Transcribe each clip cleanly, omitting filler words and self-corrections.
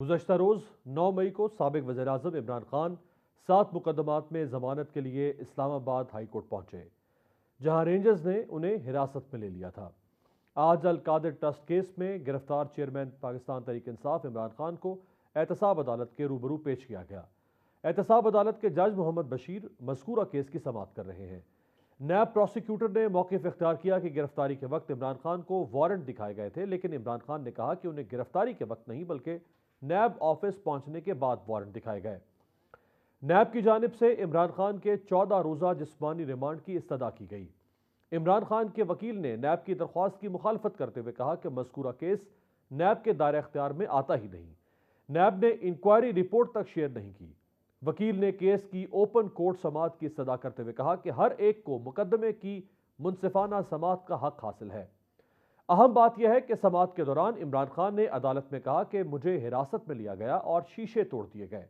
गुज़श्ता रोज़ 9 मई को साबिक वज़ीर-ए-आज़म इमरान खान 7 मुकदमात में ज़मानत के लिए इस्लामाबाद हाई कोर्ट पहुँचे, जहाँ रेंजर्स ने उन्हें हिरासत में ले लिया था। आज अल-कादिर ट्रस्ट केस में गिरफ्तार चेयरमैन पाकिस्तान तहरीक इंसाफ इमरान खान को एहतसाब अदालत के रूबरू पेश किया गया। एहतसाब अदालत के जज मोहम्मद बशीर मज़कूरा केस की समाअत कर रहे हैं। नैब प्रोसिक्यूटर ने मौक़िफ़ इख्तियार किया कि गिरफ्तारी के वक्त इमरान खान को वारंट दिखाए गए थे, लेकिन इमरान खान ने कहा कि उन्हें गिरफ्तारी के वक्त नहीं बल्कि नैब ऑफिस पहुंचने के बाद वारंट दिखाए गए। नैब की जानिब से इमरान खान के 14 रोज़ा जिस्मानी रिमांड की इस्तदा की गई। इमरान खान के वकील ने नैब की दरख्वास्त की मुखालफत करते हुए कहा कि मज़कूरा केस नैब के दायरे इख्तियार में आता ही नहीं। नैब ने इंक्वायरी रिपोर्ट तक शेयर नहीं की। वकील ने केस की ओपन कोर्ट समाअत की इस्तदा करते हुए कहा कि हर एक को मुकदमे की मुनसिफाना समाअत का हक हासिल है। अहम बात यह है कि समाअत के दौरान इमरान खान ने अदालत में कहा कि मुझे हिरासत में लिया गया और शीशे तोड़ दिए गए।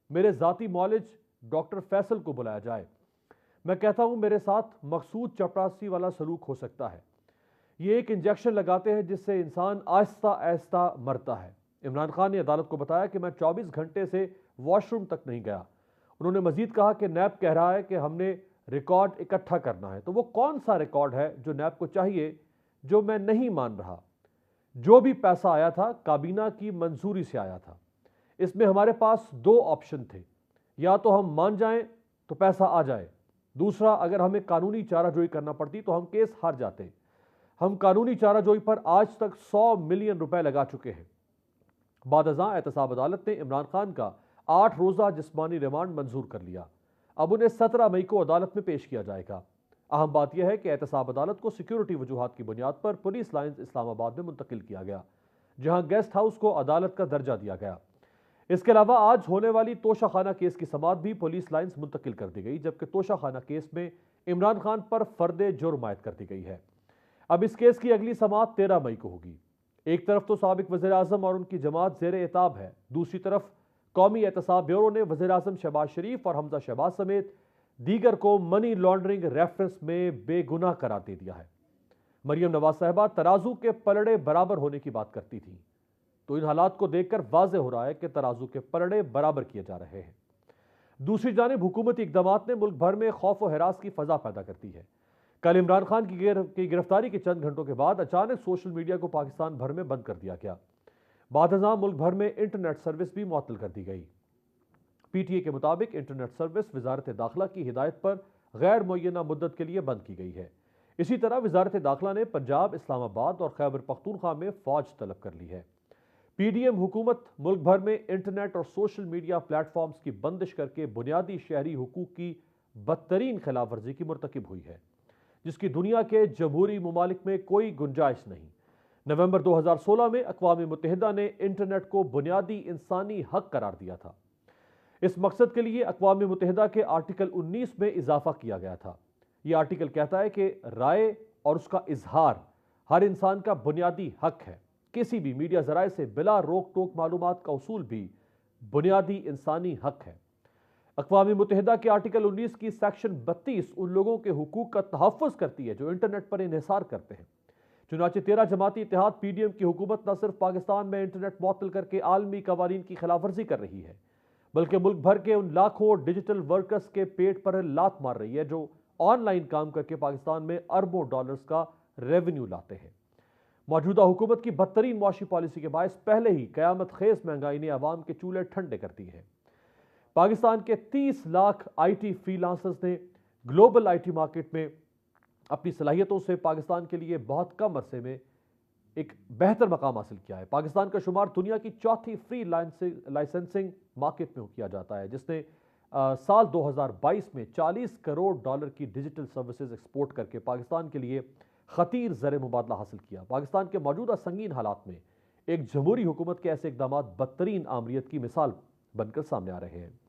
मेरे ज़ाती मौलिज डॉक्टर फैसल को बुलाया जाए। मैं कहता हूं मेरे साथ मकसूद चपरासी वाला सलूक हो सकता है। ये एक इंजेक्शन लगाते हैं जिससे इंसान आहिस्ता आहिस्ता मरता है। इमरान खान ने अदालत को बताया कि मैं 24 घंटे से वॉशरूम तक नहीं गया। उन्होंने मजीद कहा कि नैब कह रहा है कि हमने रिकॉर्ड इकट्ठा करना है, तो वो कौन सा रिकॉर्ड है जो नैब को चाहिए, जो मैं नहीं मान रहा। जो भी पैसा आया था काबीना की मंजूरी से आया था। इसमें हमारे पास 2 ऑप्शन थे, या तो हम मान जाएं तो पैसा आ जाए, दूसरा अगर हमें कानूनी चाराजोई करना पड़ती तो हम केस हार जाते। हम कानूनी चाराजोई पर आज तक 100 मिलियन रुपए लगा चुके हैं। बादअज़ां एहतसाब अदालत ने इमरान खान का 8 रोज़ा जिस्मानी रिमांड मंजूर कर लिया। अब उन्हें 17 मई को अदालत में पेश किया जाएगा। अहम बात यह है कि एहतसाब अदालत को सिक्योरिटी वजूहात की बुनियाद पर पुलिस लाइन्स इस्लामाबाद में मुंतकिल किया गया, जहां गेस्ट हाउस को अदालत का दर्जा दिया गया। इसके अलावा आज होने वाली तोशाखाना केस की समाअत भी पुलिस लाइन्स मुंतकिल कर दी गई, जबकि तोशाखाना केस में इमरान खान पर फर्द जुर्म आयद कर दी गई है। अब इस केस की अगली समाअत 13 मई को होगी। एक तरफ तो साबिक वज़ीर-ए-आज़म और उनकी जमात ज़ेरे इताब है, दूसरी तरफ कौमी एहतसाब ब्यूरो ने वज़ीर-ए-आज़म शहबाज शरीफ और हमजा शहबाज समेत दीगर को मनी लॉन्ड्रिंग रेफरेंस में बेगुनाह करार दे दिया है। मरियम नवाज साहिबा तराजू के पलड़े बराबर होने की बात करती थी, तो इन हालात को देखकर वाज़ेह हो रहा है कि तराजू के पलड़े बराबर किए जा रहे हैं। दूसरी जानिब हुकूमती इक़दामात ने मुल्क भर में खौफ व हिरास की फजा पैदा कर दी है। कल इमरान खान की गिरफ्तारी के चंद घंटों के बाद अचानक सोशल मीडिया को पाकिस्तान भर में बंद कर दिया गया। बादअज़ां मुल्क भर में इंटरनेट सर्विस भी मुअत्तल कर दी गई। पीटीए के मुताबिक इंटरनेट सर्विस वजारत दाखिला की हिदायत पर गैर मुअय्यना मुद्दत के लिए बंद की गई है। इसी तरह वजारत दाखिला ने पंजाब, इस्लामाबाद और खैबर पख्तूनख्वा में फौज तलब कर ली है। पीडीएम हुकूमत मुल्क भर में इंटरनेट और सोशल मीडिया प्लेटफॉर्म्स की बंदिश करके बुनियादी शहरी हुकूक की बदतरीन खिलाफ वर्जी की मुर्तकिब हुई है, जिसकी दुनिया के जमहूरी ममालिक में कोई गुंजाइश नहीं। नवंबर 2016 में अक़वाम मुत्तहिदा ने इंटरनेट को बुनियादी इंसानी हक करार दिया था। इस मकसद के लिए अक़वाम मुत्तहिदा के आर्टिकल 19 में इजाफा किया गया था। यह आर्टिकल कहता है कि राय और उसका इजहार हर इंसान का बुनियादी हक है। किसी भी मीडिया ज़राए से बिला रोक टोक मालूमात का उसूल भी बुनियादी इंसानी हक है। अक़वाम मुत्तहिदा के आर्टिकल 19 की सेक्शन 32 उन लोगों के हुकूक का तहफ़्फ़ुज़ करती है जो इंटरनेट पर इन्हिसार करते हैं। चुनांचे 13 जमाती इत्तेहाद पीडीएम की हुकूमत न सिर्फ पाकिस्तान में इंटरनेट मुअत्तल करके आलमी कवानीन की खिलाफ वर्जी कर रही है, बल्कि मुल्क भर के उन लाखों डिजिटल वर्कर्स के पेट पर लात मार रही है जो ऑनलाइन काम करके पाकिस्तान में अरबों डॉलर्स का रेवेन्यू लाते हैं। मौजूदा हुकूमत की बदतरीन मुआशी पॉलिसी के बायस पहले ही कयामत खेज महंगाई ने आवाम के चूल्हे ठंडे कर दिए हैं। पाकिस्तान के 30 लाख IT फ्रीलांसर्स ने ग्लोबल IT मार्केट में अपनी सलाहियतों से पाकिस्तान के लिए बहुत कम अरसे में एक बेहतर मकाम हासिल किया है। पाकिस्तान का शुमार दुनिया की चौथी फ्री लाइसेंसिंग मार्केट में किया जाता है, जिसने साल 2022 में $40 करोड़ की डिजिटल सर्विसेज एक्सपोर्ट करके पाकिस्तान के लिए खतीर ज़र मुबादला हासिल किया। पाकिस्तान के मौजूदा संगीन हालात में एक जमहूरी हुकूमत के ऐसे इक़दामात बदतरीन आमरीत की मिसाल बनकर सामने आ रहे हैं।